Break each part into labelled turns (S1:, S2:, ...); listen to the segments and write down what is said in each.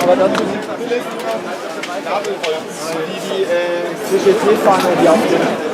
S1: aber dazu die CGT-Fahne, die auf dem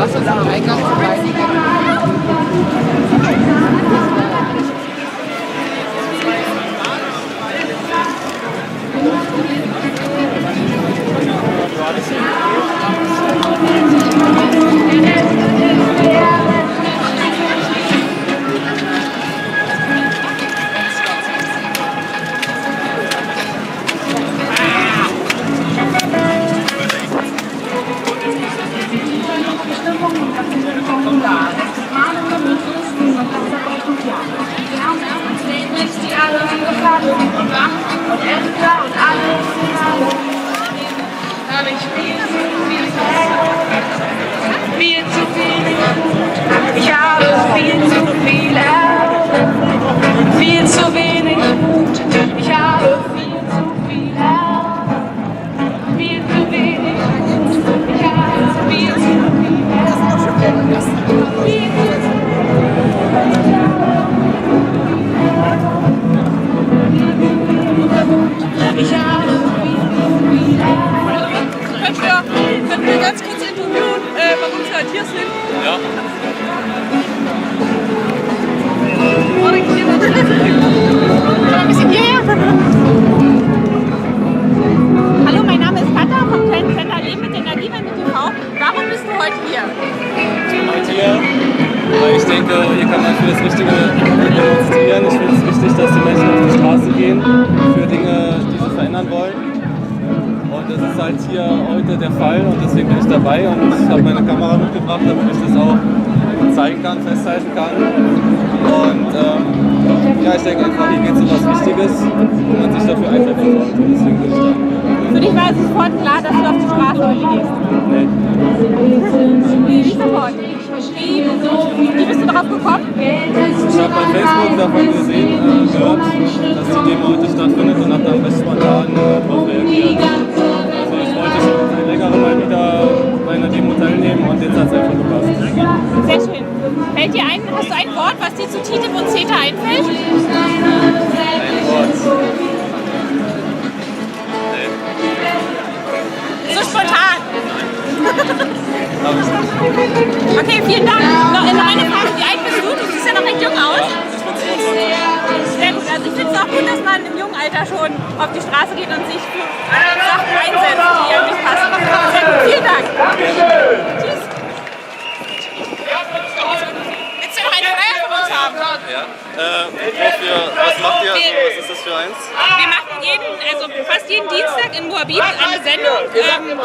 S2: Lass uns am Eingang vorbei.
S3: Können wir ganz kurz interviewen, warum Sie halt hier sind?
S4: Ja.
S3: Ein bisschen hierher. Hallo, mein Name ist Katha vom kleinen Center Leben mit Energiewende TV. Warum bist du heute hier?
S4: Ich bin heute hier, weil ich denke, hier kann man für das Richtige demonstrieren. Ich finde es wichtig, dass die Menschen auf die Straße gehen für Dinge, die sie verändern wollen. Und das ist halt hier heute der Fall und deswegen bin ich dabei und ich habe meine Kamera mitgebracht, damit ich das auch zeigen kann, festhalten kann. Und ja, ich denke einfach, hier geht es um was Wichtiges, wo man sich dafür einsetzen sollte. Und deswegen bin ich da.
S3: Für dich war es sofort klar, dass du auf die Straße heute gehst?
S4: Nee.
S3: Wie sofort? Wie bist du darauf gekommen?
S4: Ich habe bei Facebook davon gehört, dass die Demo heute stattfindet und habe dann recht spontan darauf reagiert. Also ich wollte schon seit längerem mal wieder bei einer Demo teilnehmen und jetzt hat es einfach gepasst.
S3: Sehr schön. Hast du ein Wort, was dir zu TTIP und CETA einfällt?
S4: Ein Wort. Nee.
S3: So spontan.
S4: Hab ich nicht.
S3: Okay, vielen Dank. Noch eine Frage, wie alt bist du? Du siehst ja noch recht jung aus.
S4: Ich bin 22.
S3: Sehr gut, also ich finde es auch gut, dass man im jungen Alter schon auf die Straße geht und sich für Sachen einsetzt, die irgendwie passen. Sehr gut, vielen Dank. Tschüss. Willst du noch eine Flyer von uns haben?
S4: Ja. Was macht ihr? Also, was ist das für eins?
S3: Wir machen fast jeden Dienstag in Moabit eine Sendung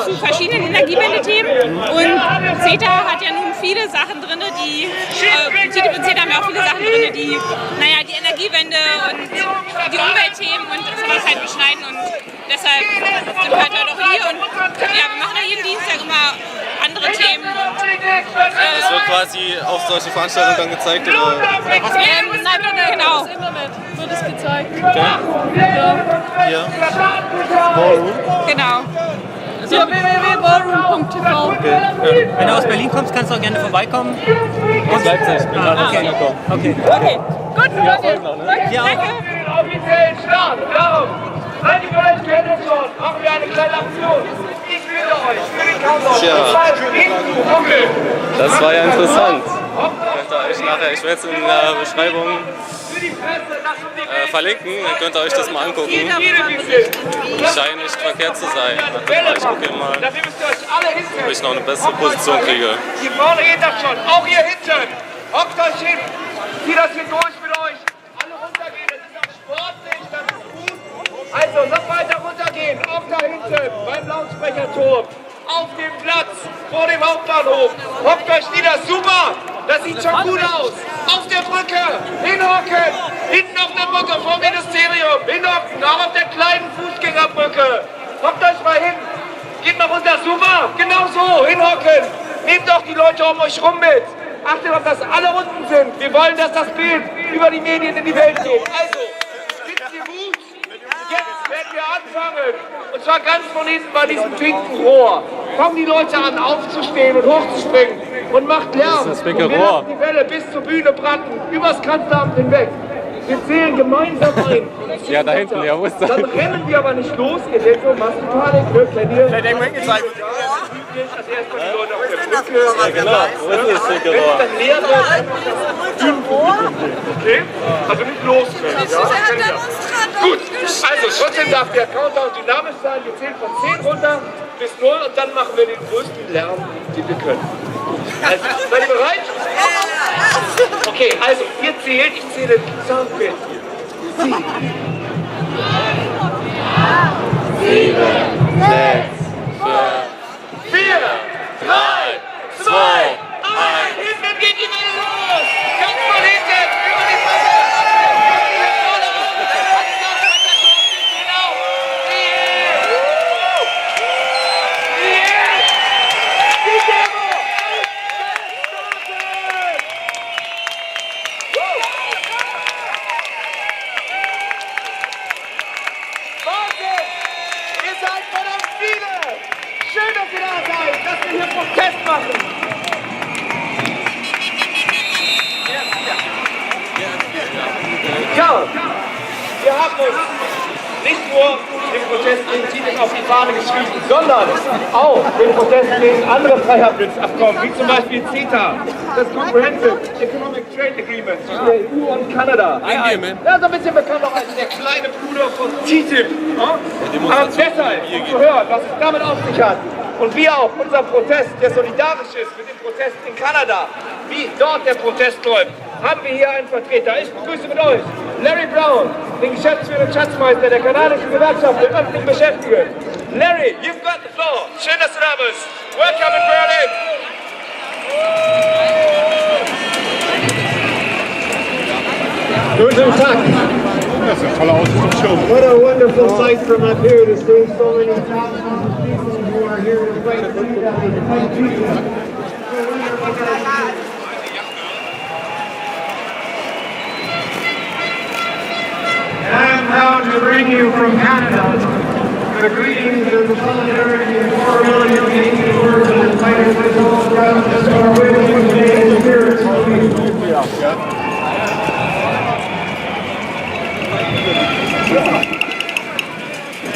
S3: zu verschiedenen Energiewende-Themen. Und CETA hat ja nun viele Sachen drin, TTIP und CETA haben ja auch viele Sachen drin, die die Energiewende und die Umweltthemen und sowas halt beschneiden. Und deshalb sind wir halt heute auch hier. Und ja, wir machen ja jeden Dienstag immer andere Themen.
S4: Es wird quasi auf solche Veranstaltungen dann gezeigt, oder?
S3: Genau.
S2: Das Internet wird es gezeigt.
S4: Okay.
S2: Ja.
S4: Hier. Ballroom.
S3: Genau.
S2: www.ballroom.tv.
S4: Okay. Ja.
S5: Wenn du aus Berlin kommst, kannst du auch gerne vorbeikommen.
S4: Aus Leipzig. Ich bin gerade
S5: okay.
S4: angekommen.
S5: Okay.
S3: Okay, gut,
S4: Ja, folgt noch, ne?
S5: Hier auch.
S3: danke.
S6: Offiziellen Start. Darum, seid ihr bereit, kennt es schon. Machen wir eine kleine Aktion. Ich fühle euch für den Countdown.
S4: Tja.
S6: Okay.
S4: Das war ja interessant. Könnt ihr euch nachher, ich werde es in der Beschreibung verlinken, dann könnt ihr euch das mal angucken. Scheint nicht verkehrt zu sein. Ich gucke mal, ob ich noch eine bessere Position kriege.
S6: Hier vorne geht das schon. Auch hier hinten. Hockt euch hin. Zieht das hier durch mit euch. Alle runtergehen. Das ist auch sportlich. Das ist gut. Also noch weiter runtergehen. Auch da hinten beim Lautsprecherturm. Auf dem Platz vor dem Hauptbahnhof. Hockt euch nieder. Super. Das sieht schon gut aus. Auf der Brücke. Hinhocken. Hinten auf der Brücke vor dem Ministerium. Hinhocken. Auch auf der kleinen Fußgängerbrücke. Hockt euch mal hin. Geht mal runter. Super. Genau so. Hinhocken. Nehmt doch die Leute um euch rum mit. Achtet auf, dass alle unten sind. Wir wollen, dass das Bild über die Medien in die Welt geht. Also, sitzt ihr gut? Jetzt werden wir anfangen. Und zwar ganz von hinten bei diesem pinken Rohr. Fangen die Leute an, aufzustehen und hochzuspringen. Und macht Lärm.
S4: Das ist das pinke
S6: und wir
S4: Rohr.
S6: lassen die Welle bis zur Bühne braten. Übers Kanzleramt hinweg. Wir zählen gemeinsam ein.
S4: Ja, da hinten, ja, wo ist das?
S6: Dann rennen wir aber nicht los. Ihr seht so, Massenpanik, ne? Kennt ihr?
S1: Vielleicht irgendwo hingezeigt.
S6: gilt, dass erstmal die Leute auf der Brücke.
S4: Ja, genau. Das ist das schicke
S6: Wenn es
S4: Rohr.
S6: dann leer wird, okay? Also nicht losrennen. Ja? Gut, also trotzdem darf der Countdown dynamisch sein. Wir zählen von 10 runter bis 0 und dann machen wir den größten Lärm, den wir können. Also, seid ihr bereit? Okay, also ihr zählt, ich zähle Soundbild. 7, 6, 4, 3, 2, 1. Hinten geht die Welle los. Ganz von hinten, über die Brücke. Schön, dass ihr da seid, dass wir hier Protest machen. Ja, wir haben uns nicht nur den Protest gegen TTIP auf die Fahne geschrieben, sondern auch den Protest gegen andere Freihandelsabkommen, wie zum Beispiel CETA, das Comprehensive Economic Trade Agreement zwischen der EU und Kanada. Ja, so ein bisschen bekannt auch als der kleine Bruder von TTIP. Aber deshalb gehört, was es damit auf sich hat. Und wir auch, unser Protest, der solidarisch ist mit dem Protest in Kanada, wie dort der Protest läuft, haben wir hier einen Vertreter. Ich begrüße mit euch Larry Brown, den geschäftsführenden Schatzmeister der kanadischen Gewerkschaft der öffentlichen Beschäftigten. Larry, you've got the floor. Schön, dass du da bist. Welcome in Berlin. Guten Tag.
S7: Das ist eine tolle Aussichtsshow.
S1: What a wonderful sight from up here to see so many thousands of people who are here to fight freedom and to fight freedom. And I am proud to bring you from Canada the greetings and the solidarity and 4 million Canadian words and fighters for social justice are with you today in spirit.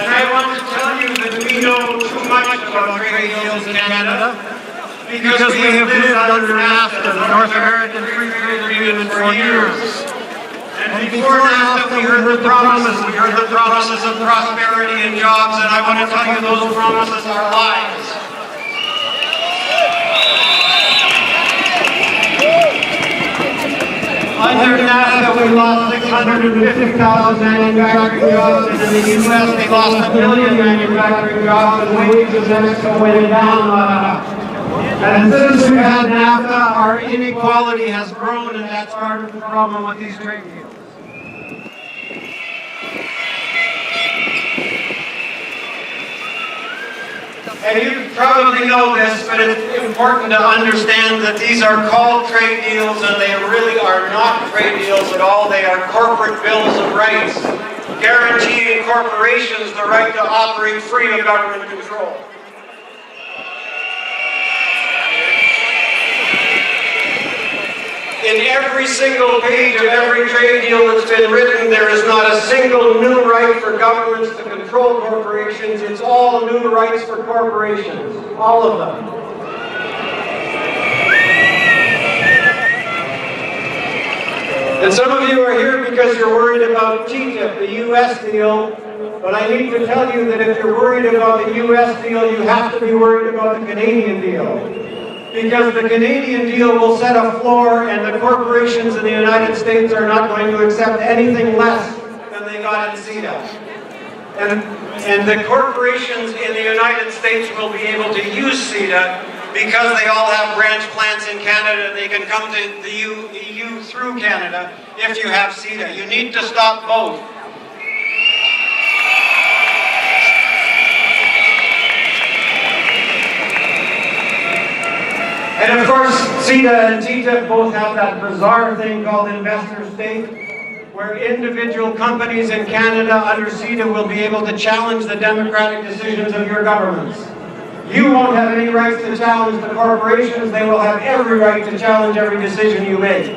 S8: And I want to tell you that we know too much about trade deals in Canada because we have lived under NAFTA, the North American Free Trade Agreement, for years. And before NAFTA, we heard the promises. We heard the promises of prosperity and jobs, and I want to tell you those promises are lies. Under NAFTA, we lost 650,000 manufacturing jobs, and in the U.S., they lost 1 million manufacturing jobs, and wages are went down. And since we had NAFTA, our inequality has grown, and that's part of the problem with these trade deals. And you probably know this, but it's important to understand that these are called trade deals, and they really are not trade deals at all. They are corporate bills of rights, guaranteeing corporations the right to operate free of government control. In every single page of every trade deal that's been written, there is not a single new right for governments to control corporations. It's all new rights for corporations, all of them. And some of you are here because you're worried about TTIP, the U.S. deal, but I need to tell you that if you're worried about the U.S. deal, you have to be worried about the Canadian deal. Because the Canadian deal will set a floor, and the corporations in the United States are not going to accept anything less than they got in CETA. And the corporations in the United States will be able to use CETA because they all have branch plants in Canada. They can come to the EU through Canada if you have CETA. You need to stop both. And of course, CETA and TTIP both have that bizarre thing called investor state, where individual companies in Canada under CETA will be able to challenge the democratic decisions of your governments. You won't have any rights to challenge the corporations. They will have every right to challenge every decision you make.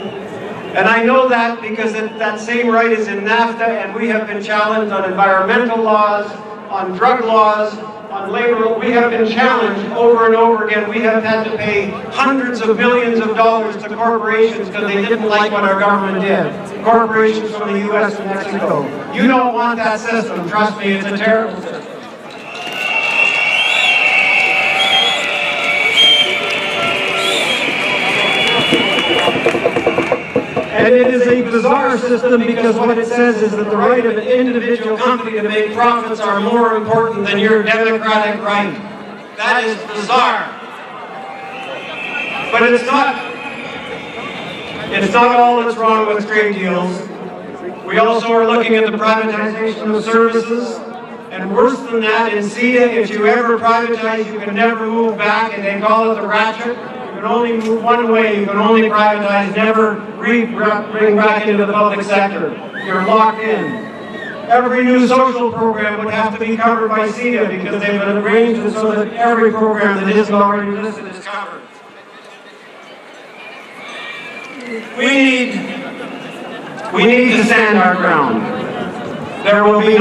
S8: And I know that because that same right is in NAFTA, and we have been challenged on environmental laws, on drug laws, on labor, we have been challenged over and over again. We have had to pay hundreds of millions of dollars to corporations because they didn't like what our government did. Corporations from the U.S. and Mexico. You don't want that system. Trust me, it's a terrible system. And it is a bizarre system because what it says is that the right of an individual company to make profits are more important than your democratic right. That is bizarre. But it's not all that's wrong with trade deals. We also are looking at the privatization of services. And worse than that, in CETA, if you ever privatize, you can never move back, and they call it the ratchet. You can only move one way, you can only privatize, never bring back into the public sector. You're locked in. Every new social program would have to be covered by CETA because they've arranged it so that every program that isn't already listed is covered. We need to stand our ground. There will be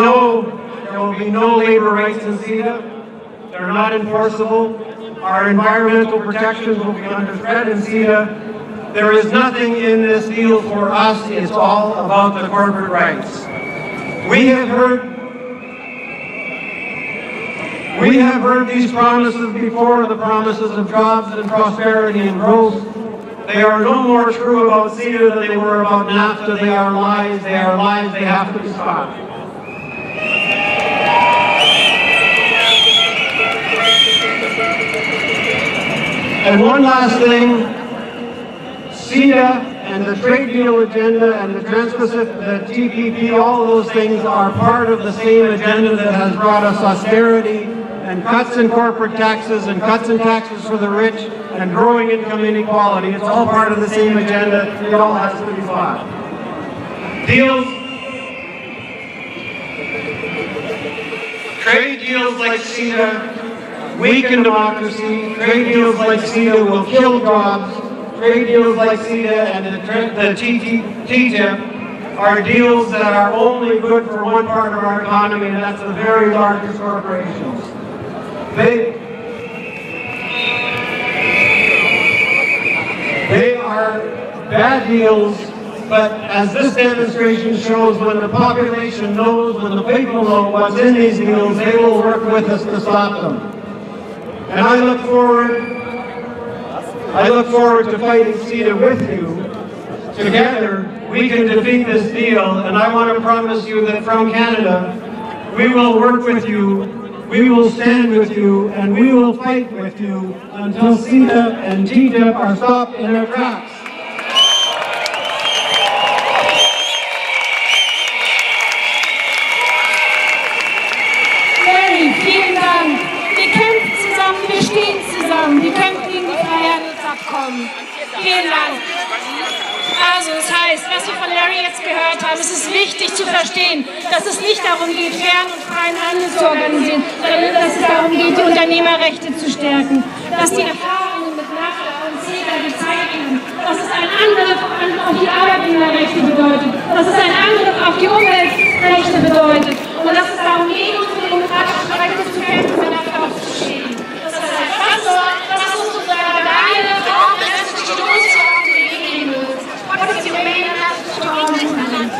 S8: no labor rights in CETA. They're not enforceable. Our environmental protections will be under threat in CETA. There is nothing in this deal for us. It's all about the corporate rights. We have heard these promises before, the promises of jobs and prosperity and growth. They are no more true about CETA than they were about NAFTA. They are lies. They are lies. They have to be stopped. And one last thing, CETA and the trade deal agenda and the Trans-Pacific, the TPP, all of those things are part of the same agenda that has brought us austerity and cuts in corporate taxes and cuts in taxes for the rich and growing income inequality. It's all part of the same agenda. It all has to be fought. Trade deals like CETA weaken democracy. Trade deals like CETA will kill jobs. Trade deals like CETA and the TTIP are deals that are only good for one part of our economy, and that's the very largest corporations. They are bad deals, but as this demonstration shows, when the population knows, when the people know what's in these deals, they will work with us to stop them. And I look forward to fighting CETA with you. Together, we can defeat this deal, and I want to promise you that from Canada, we will work with you, we will stand with you, and we will fight with you until CETA and TTIP are stopped in their tracks.
S9: Vielen Dank. Wir kämpfen zusammen, wir stehen zusammen. Wir kämpfen gegen die Freihandelsabkommen. Vielen Dank. Also, das heißt, was wir von Larry jetzt gehört haben, es ist wichtig zu verstehen, dass es nicht darum geht, fairen und freien Handel zu organisieren, sondern dass es darum geht, die Unternehmerrechte zu stärken. Dass die Erfahrungen mit Nach und CETA gezeigt haben, dass es ein Angriff auf die Arbeitnehmerrechte bedeutet, dass es ein Angriff auf die Umweltrechte bedeutet und dass es darum geht, unsere demokratischen Rechte zu kämpfen und dafür aufzustehen. Das ist ein Faktor, das sozusagen deine Message to uns auf den Weg gehen wird. What is your main message to all Muslims?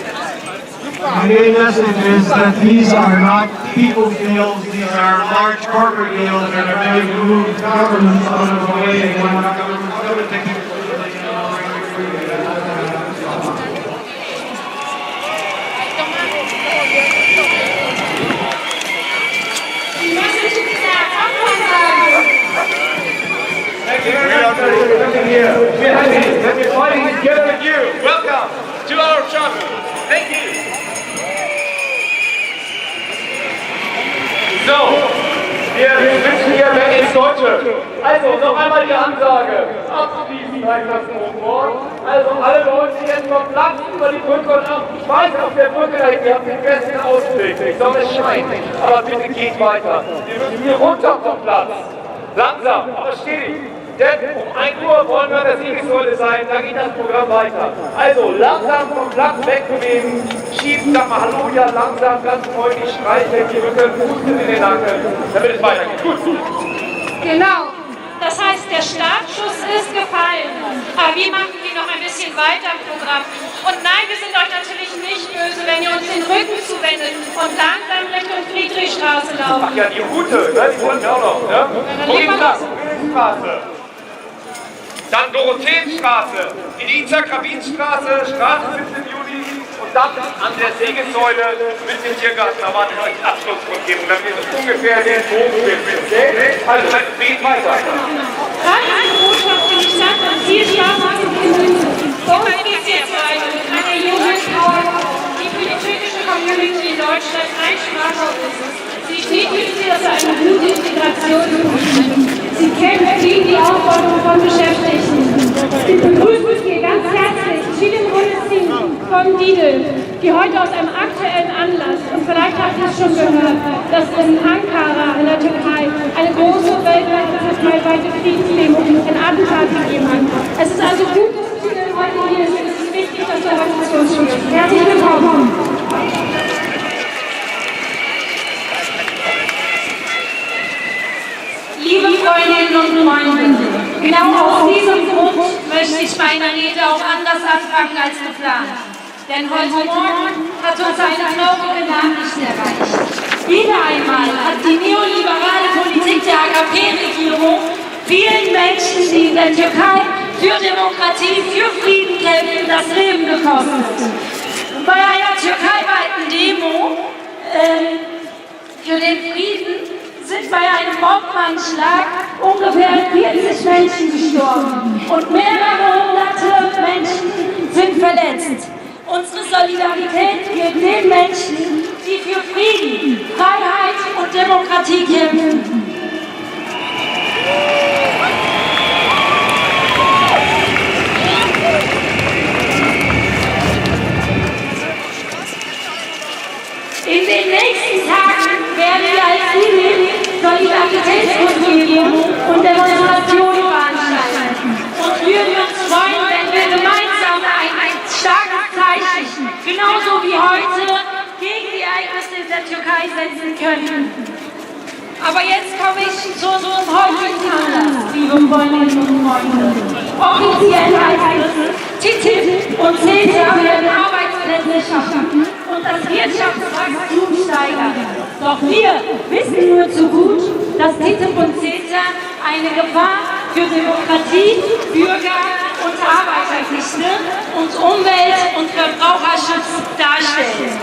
S8: My main message is that these are not people's deals, these are large corporate deals that are going to move governments out of the way and want governments to take it.
S6: Thank you very much for coming here. We're happy that we're fighting together with you. Welcome to our chapel. Thank you. So, wir switchen hier weg ins Deutsche. Also, noch einmal die Ansage. Abschließend reicht das Wort. Also, alle Leute, die jetzt vom Platz über die Brücke und ab. Ich weiß, auf der Brücke, ihr habt den besten Ausblick. Die Sonne scheint. Aber bitte geht weiter. Wir müssen hier runter vom Platz. Langsam, aber stetig. Denn um 1 Uhr wollen wir an der Siegessäule sein, da geht das Programm weiter. Also langsam vom Platz wegbewegen, schieben, sag mal Hallo, ja langsam, ganz freundlich, streicheln die Rücken, Husten in den Nacken, damit es weitergeht. Gut.
S9: Genau. Das heißt, der Startschuss ist gefallen. Aber wir machen hier noch ein bisschen weiter im Programm. Und nein, wir sind euch natürlich nicht böse, wenn ihr uns den Rücken zuwendet und langsam Richtung Friedrichstraße laufen.
S6: Ach ja, die Route, ne? Die wollten wir auch noch. Ne? Wohin lang? Friedrichstraße. Dann Dorotheenstraße, Editha-Kabinstraße, Straße 17 Juni und dann an der Siegessäule mit dem Tiergarten erwartet euch die Abschlusskundgebung. Dann wird es ungefähr den Bogen finden. Also, geht weiter.
S9: Eine Botschaft in die Stadt und 4 Straßen eine junge Frau, die für die türkische Community in Deutschland einsprachig ist. Sie steht für eine gute Integration. Sie kämpft gegen die Aufforderung von Beschäftigten. Wir begrüßen hier ganz herzlich Chilin von Didel, die heute aus einem aktuellen Anlass, und vielleicht habt ihr es schon gehört, dass es in Ankara in der Türkei eine große weltweite Friedensdemo in Attentat gegeben hat. Es ist also gut, dass Chilin heute hier ist. Es ist wichtig, dass du heute zu uns sprichst. Herzlich willkommen.
S10: Liebe Freundinnen und Freunde, genau aus diesem Grund möchte ich meine Rede auch anders anfangen als geplant. Denn heute Morgen hat uns eine traurige Nachricht erreicht. Wieder einmal hat die neoliberale Politik der AKP-Regierung vielen Menschen, die in der Türkei für Demokratie, für Frieden kämpfen, das Leben gekostet. Und bei einer türkeiweiten Demo für den Frieden sind bei einem Bombenanschlag ungefähr 40 Menschen gestorben und mehrere hunderte Menschen sind verletzt. Unsere Solidarität gilt den Menschen, die für Frieden, Freiheit und Demokratie kämpfen. In den nächsten Tagen werden wir als Solidaritätskundgebung und Demonstrationen veranstalten. Und würden uns freuen, wenn wir gemeinsam ein starkes Zeichen, genauso wie heute, gegen die Ereignisse in der Türkei setzen können. Aber jetzt komme ich zu unserem heutigen Anlass, liebe Freundinnen und Freunde. Offiziell heißt es, TTIP und CETA werden Arbeitsplätze schaffen und das Wirtschaftswachstum steigern. Doch wir wissen nur zu gut, dass TTIP und CETA eine Gefahr für Demokratie, Bürger- und Arbeiterrechte und Umwelt- und Verbraucherschutz darstellen.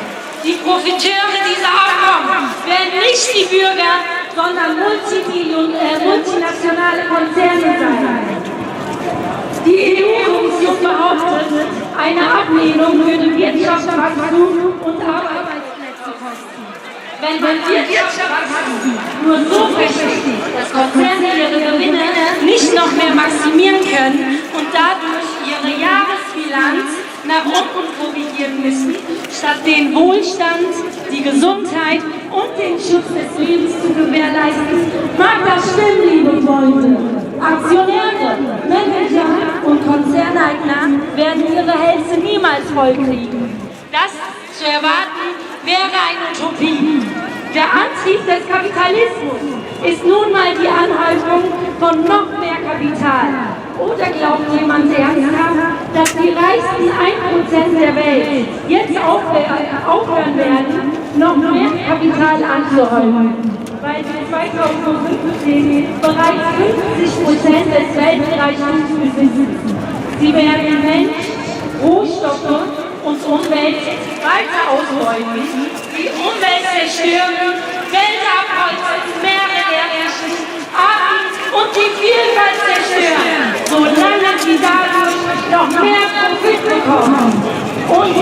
S10: Die Profiteure dieser Abkommen werden nicht die Bürger, sondern multinationale Konzerne sein. Die EU-Kommission behauptet, eine Ablehnung würde Wirtschaftswachstum und Arbeitsplätze kosten. Wenn Wirtschaftswachstum nur so beschäftigt, dass Konzerne ihre Gewinne nicht noch mehr maximieren können und dadurch ihre Jahresbilanz nach unten korrigieren müssen, statt den Wohlstand, die Gesundheit und den Schutz des Lebens zu gewährleisten, mag das stimmen, liebe Freunde. Aktionäre, Manager und Konzerneigner werden ihre Hälse niemals vollkriegen. Das zu erwarten wäre eine Utopie. Der Antrieb des Kapitalismus ist nun mal die Anhäufung von noch mehr Kapital. Oder glaubt jemand ernsthaft, dass die reichsten 1% der Welt jetzt aufhören werden, noch mehr Kapital anzuhäufen? Weil sie 2015 bereits 50% des Weltreichtums besitzen. Sie werden Mensch, Rohstoffe und Umwelt weiter ausbeuten, die Umwelt zerstören, Wälder abholzen, Meere erlöschen, Arten und die Vielfalt zerstören, solange sie dadurch noch mehr Profit bekommen. Und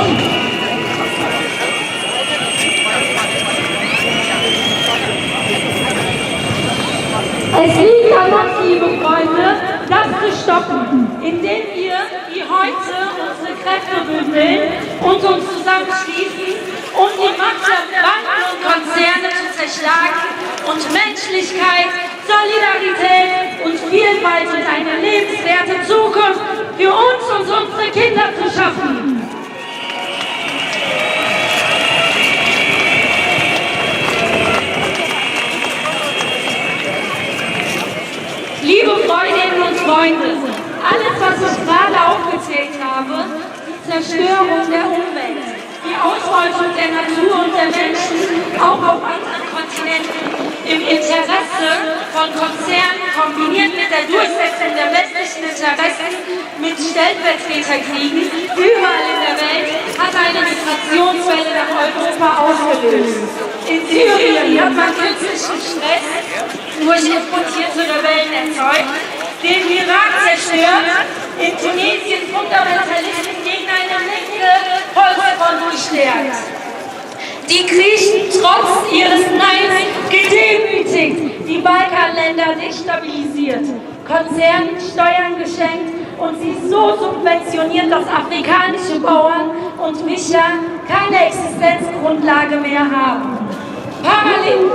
S10: es liegt an uns, liebe Freunde, das zu stoppen, indem wir wie heute unsere Kräfte bündeln und uns zusammenschließen, um die Macht der Banken und Konzerne zu zerschlagen und Menschlichkeit, Solidarität und Vielfalt und eine lebenswerte Zukunft für uns und unsere Kinder zu schaffen. Liebe Freundinnen und Freunde, alles, was ich gerade aufgezählt habe, die Zerstörung der Umwelt, die Ausbeutung der Natur und der Menschen, auch auf anderen Kontinenten, im Interesse von Konzernen, kombiniert mit der Durchsetzung der westlichen Interessen mit Stellvertreterkriegen überall in der Welt, hat eine Migrationswelle nach Europa ausgelöst. In Syrien hat man kürzlichen Stress durch importierte Rebellen erzeugt, den Irak zerstört, in Tunesien Fundamentalisten gegen eine linke Volksfront gestärkt. Die Griechen trotz ihres Neins gedemütigt, die Balkanländer destabilisiert, Konzernen Steuern geschenkt und sie so subventioniert, dass afrikanische Bauern und Mischer keine Existenzgrundlage mehr haben. Parallel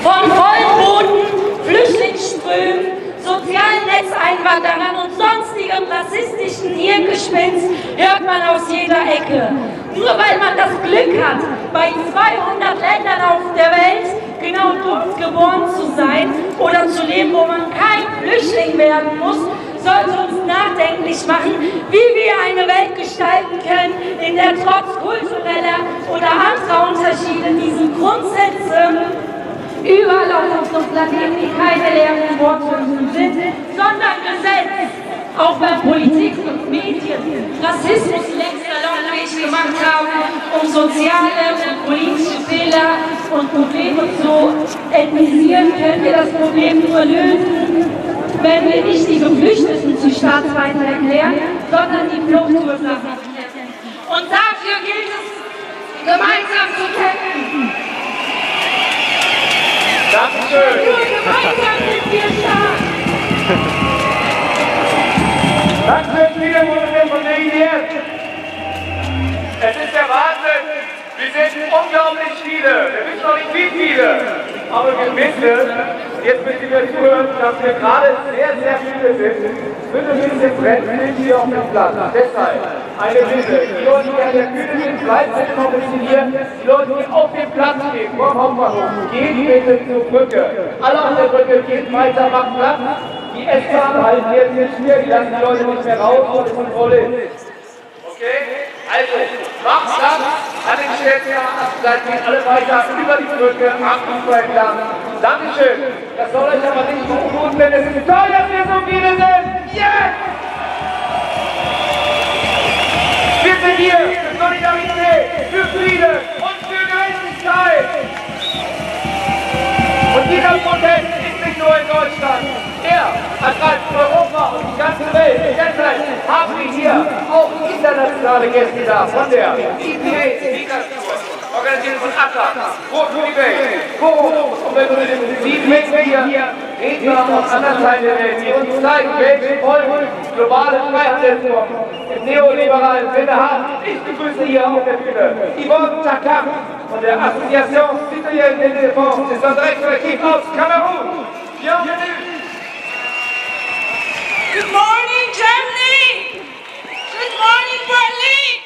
S10: von Vollbooten, Flüchtlingsströmen, sozialen Netzeinwanderern und sonstigem rassistischen Hirngespinst hört man aus jeder Ecke. Nur weil man das Glück hat, bei 200 Ländern auf der Welt genau dort geboren zu sein oder zu leben, wo man kein Flüchtling werden muss, sollte uns nachdenklich machen, wie wir eine Welt gestalten können, in der trotz kultureller oder anderer Unterschiede diese Grundsätze überall auf unserem Planeten keine leeren Worthülsen sind, sondern Gesetz, auch bei Politik und Medien, Rassismus längst salonfähig gemacht haben, um soziale und politische Fehler und Probleme zu ethnisieren, können wir das Problem nur lösen, wenn wir nicht die Geflüchteten zu Staatsfeinden erklären, sondern die Fluchtursachen bekämpfen. Und dafür gilt es, gemeinsam zu kämpfen.
S6: Dankeschön.
S10: Nur gemeinsam sind wir stark.
S6: Dankeschön, viele Monate von der IDF. Es ist der Wahnsinn. Wir sind unglaublich viele. Wir wissen noch nicht, wie viele. Aber wir wissen, jetzt müssen wir zuhören, dass wir gerade sehr, sehr viele sind. Es wird ein bisschen brenzlig hier auf dem Platz. Deshalb eine Bitte. Die Leute, die an der Bühne sind, bleiben bitte noch ein bisschen hier. Die Leute, die auf dem Platz stehen, vor dem Hauptbahnhof, gehen bitte zur Brücke. Alle auf der Brücke, geht weiter, macht Platz. Die S-Bahn halten jetzt nicht hier, die lassen die Leute nicht mehr raus, weil es Kontrolle ist. Okay? Also, macht Platz an den Stellplätzen, geht alle weiter über die Brücke, am Ufer entlang. Dankeschön. Das soll euch aber nicht beunruhigen, denn es ist toll, dass wir so viele sind. Yes! Wir sind hier für Solidarität, für Frieden und für Gerechtigkeit. Und dieser Protest ist nicht nur in Deutschland. Er ergreift Europa und die ganze Welt. Deshalb haben wir hier auch internationale Gäste da von der EPA, organisiert von ACTA, Rot für die Welt, Forum, Sie bringen hier Redner aus anderen Teilen der Welt, die uns zeigen, welche Folgen globale Freihandelsformen im neoliberalen Sinne haben. Ich begrüße hier auf der Bühne Yvonne Takam von der Association Citoyenne de Défense des Intérêts Collectifs aus Kamerun. Bienvenue!
S9: Good morning, Germany! Good morning, Berlin!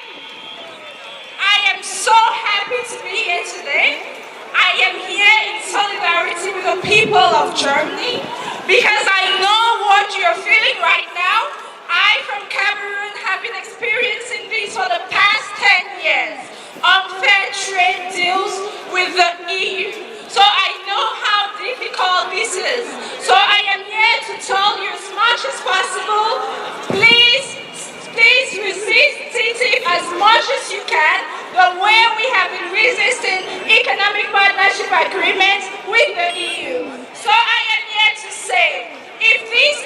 S9: I am so happy to be here today. I am here in solidarity with the people of Germany because I know what you're feeling right now. I, from Cameroon, have been experiencing this for the past 10 years. Unfair trade deals with the EU. So I know how difficult this is. So I am here to tell you as much as possible, please resist TTIP as much as you can, the way we have been resisting economic partnership agreements with the EU. So I am here to say, if these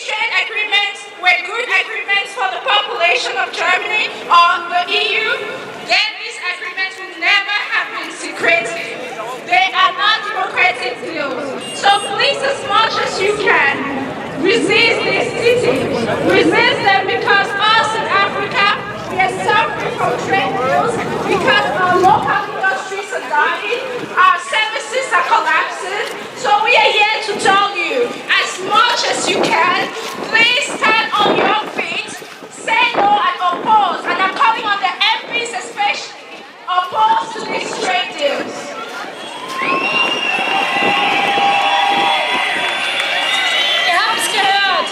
S9: trade agreements were good agreements for the population of Germany or the EU, then these agreements would never have been secretive. They are not democratic deals. So please, as much as you can, resist these TTIP. Resist them because us in Africa, we are suffering from trade wars because our local industries are dying, our services are collapsing. So we are here to tell you, as much as you can, please stand on your feet, say no and oppose. And I'm calling on the MPs especially, oppose to these trade deals.
S10: Ihr habt es gehört.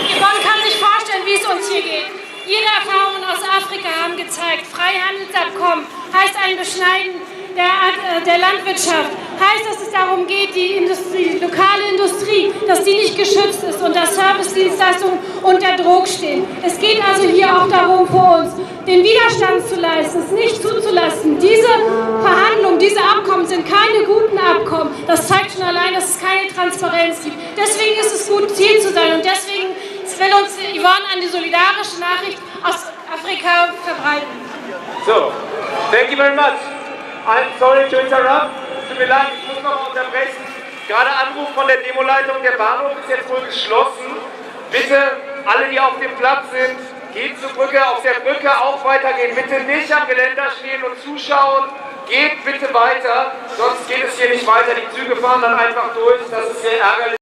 S10: Yvonne kann sich vorstellen, wie es uns hier geht. Ihre Erfahrungen aus Afrika haben gezeigt, Freihandelsabkommen heißt ein Beschneiden der Landwirtschaft, heißt, dass es darum geht, die lokale Industrie, dass die nicht geschützt ist und dass Servicedienstleistungen unter Druck stehen. Es geht also hier auch darum, für uns den Widerstand zu leisten, es nicht zuzulassen. Diese Verhandlungen, diese Abkommen sind keine guten Abkommen. Das zeigt schon allein, dass es keine Transparenz gibt. Deswegen ist es gut, hier zu sein und deswegen will uns Yvonne eine solidarische Nachricht aus Afrika verbreiten.
S6: So, thank you very much. I'm sorry to interrupt. Tut mir leid, ich muss noch mal unterbrechen. Gerade Anruf von der Demoleitung, der Bahnhof ist jetzt wohl geschlossen. Bitte, alle, die auf dem Platz sind, geht zur Brücke, auf der Brücke auch weitergehen. Bitte nicht am Geländer stehen und zuschauen. Geht bitte weiter, sonst geht es hier nicht weiter. Die Züge fahren dann einfach durch. Das ist sehr ärgerlich.